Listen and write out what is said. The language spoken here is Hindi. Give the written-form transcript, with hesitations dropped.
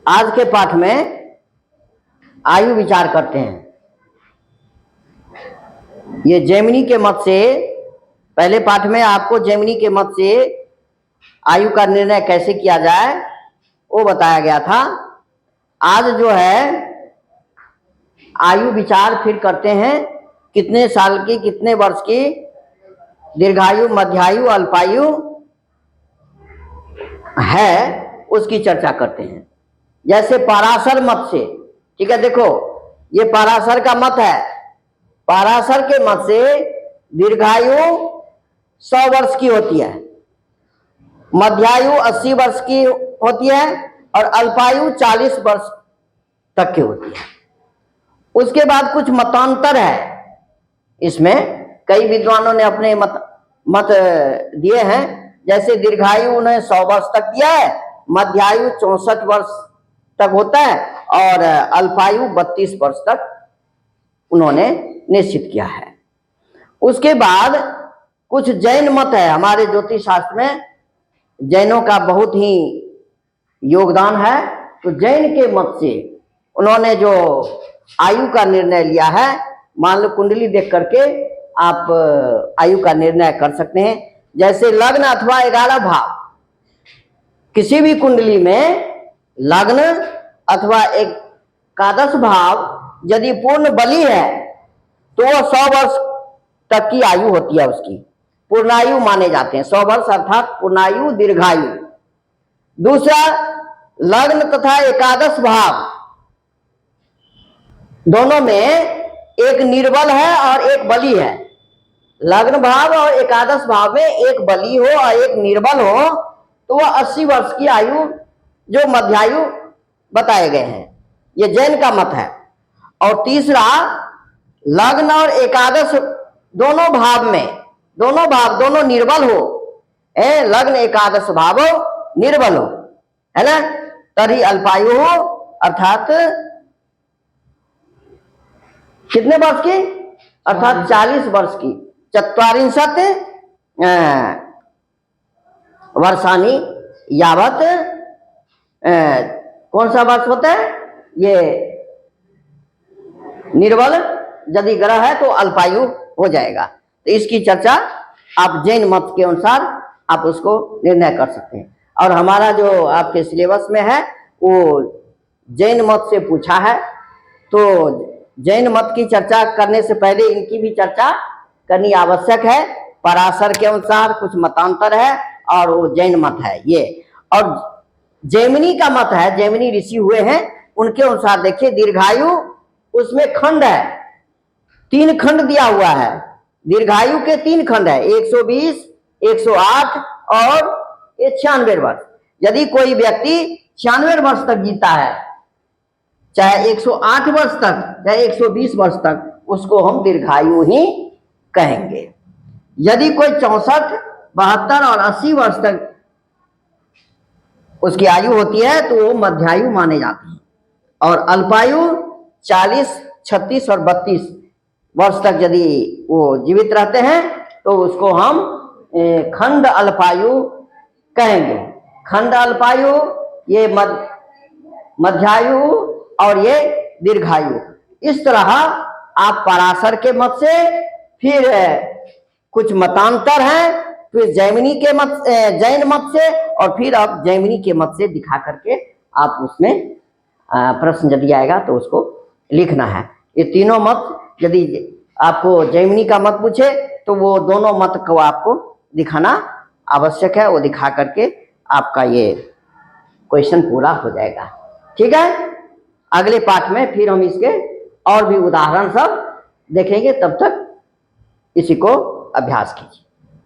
आज के पाठ में आयु विचार करते हैं। ये जेमिनी के मत से, पहले पाठ में आपको जेमिनी के मत से आयु का निर्णय कैसे किया जाए वो बताया गया था। आज जो है आयु विचार फिर करते हैं, कितने साल की, कितने वर्ष की, दीर्घायु, मध्यायु, अल्पायु है उसकी चर्चा करते हैं। जैसे पराशर मत से, ठीक है, देखो ये पराशर का मत है। पराशर के मत से दीर्घायु 100 वर्ष की होती है, मध्यायु 80 वर्ष की होती है और अल्पायु 40 वर्ष तक की होती है। उसके बाद कुछ मतांतर है, इसमें कई विद्वानों ने अपने मत दिए हैं। जैसे दीर्घायु उन्हें 100 वर्ष तक दिया है, मध्यायु 64 वर्ष तक होता है और अल्पायु 32 वर्ष तक उन्होंने निश्चित किया है। उसके बाद कुछ जैन मत है। हमारे ज्योतिष शास्त्र में जैनों का बहुत ही योगदान है। तो जैन के मत से उन्होंने जो आयु का निर्णय लिया है, मान लो कुंडली देख करके आप आयु का निर्णय कर सकते हैं। जैसे लग्न अथवा 11 भाव, किसी भी कुंडली में लग्न अथवा एकादश भाव यदि पूर्ण बली है तो वह 100 वर्ष तक की आयु होती है, उसकी पूर्णायु माने जाते हैं। 100 वर्ष अर्थात पूर्णायु, दीर्घायु। दूसरा, लग्न तथा एकादश भाव दोनों में एक निर्बल है और एक बली है। लग्न भाव और एकादश भाव में एक बली हो और एक निर्बल हो तो वह 80 वर्ष की आयु जो मध्यायु बताए गए हैं, ये जैन का मत है। और तीसरा, लग्न और एकादश दोनों भाव में, दोनों निर्बल हो, लग्न एकादश भाव निर्बल हो, है ना, तभी अल्पायु हो, अर्थात कितने वर्ष की, अर्थात 40 वर्ष की। 44 वर्षानी यावत, कौन सा वर्ष होता है ये, निर्बल यदि ग्रह है तो अल्पायु हो जाएगा। तो इसकी चर्चा आप जैन मत के अनुसार आप उसको निर्णय कर सकते हैं। और हमारा जो आपके सिलेबस में है वो जैन मत से पूछा है, तो जैन मत की चर्चा करने से पहले इनकी भी चर्चा करनी आवश्यक है। पराशर के अनुसार कुछ मतांतर है और वो जैन मत है ये। और जैमिनी का मत है, जैमिनी ऋषि हुए हैं, उनके अनुसार देखिए दीर्घायु, उसमें खंड है, 3 खंड दिया हुआ है। दीर्घायु के 3 खंड है, 120, 108 और 96 वर्ष। यदि कोई व्यक्ति 96 वर्ष तक जीता है, चाहे 108 वर्ष तक, चाहे 120 वर्ष तक, उसको हम दीर्घायु ही कहेंगे। यदि कोई 64, 72 और 80 वर्ष तक उसकी आयु होती है तो वो मध्यायु माने जाते हैं। और अल्पायु 40, 36 और 32 वर्ष तक यदि वो जीवित रहते हैं तो उसको हम खंड अल्पायु कहेंगे। खंड अल्पायु, ये मध्यायु और ये दीर्घायु। इस तरह आप पराशर के मत से, फिर कुछ मतांतर हैं, फिर जैमिनी के मत, जैन मत से, और फिर आप जैमिनी के मत से दिखा करके आप उसमें प्रश्न यदि आएगा तो उसको लिखना है। ये तीनों मत यदि आपको जैमिनी का मत पूछे तो वो दोनों मत को आपको दिखाना आवश्यक है। वो दिखा करके आपका ये क्वेश्चन पूरा हो जाएगा। ठीक है, अगले पाठ में फिर हम इसके और भी उदाहरण सब देखेंगे। तब तक इसी को अभ्यास कीजिए।